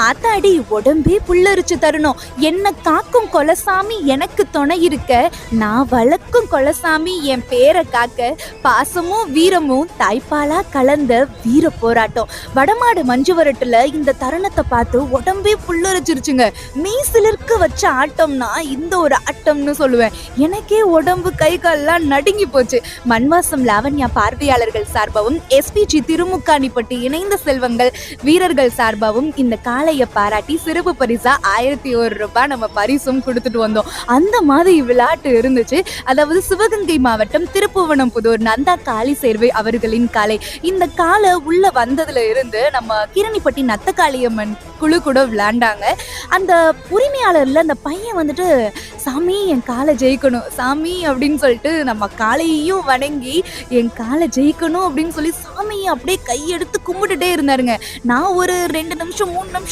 ஆத்தாடி உடம்பே புல்லரிச்சு தரணும். என்ன காக்கும் கொலசாமி எனக்கு துணை இருக்க, நான் வளர்க்கும் கொலசாமி என் பேரை காக்க, பாசமும் வீரமும் தாய்ப்பாலா கலந்த வீர போராட்டம். வடமாடு மஞ்சு வரட்டுல இந்த தருணத்தை பார்த்து உடம்பே புல்லரிச்சிருச்சுங்க. மீசிலிருக்கு வச்ச ஆட்டம்னா இந்த ஒரு ஆட்டம்னு சொல்லுவேன். எனக்கே உடம்பு கை கால்லாம் நடுங்கி போச்சு. மண்வாசம் லாவண்யா பார்வையாளர்கள் சார்பாகவும் எஸ்பிஜி திருமுக்காணிப்பட்டி இணைந்த செல்வங்கள் வீரர்கள் சார்பாகவும் இந்த காளைய பாராட்டி சிறப்பு பரிசா 1001 ரூபாய் நம்ம பரிசும் கொடுத்துட்டு வந்தோம். அந்த மாதிரி விளையாட்டு இருந்துச்சு. அதாவது சிவகங்கை மாவட்டம் திருப்புவனம்புதூர் நந்தா காளி சேர்வை அவர்களின் காளை. இந்த காளை உள்ள வந்ததுல இருந்து நம்ம கீரணிப்பட்டி நத்தக்காளியம்மன் குழு கூட விளையாண்டாங்க. அந்த உரிமையாளர்ல அந்த பையன் வந்துட்டு, சாமி என் காலை ஜெயிக்கணும் சாமி அப்படின்னு சொல்லிட்டு நம்ம காளையையும் வணங்கி என் காலை ஜெயிக்கணும் அப்படின்னு சொல்லி சாமியை அப்படியே கையெடுத்து கும்பிட்டுட்டே இருந்தாருங்க. நான் ஒரு 2 நிமிஷம் 3 நிமிஷம்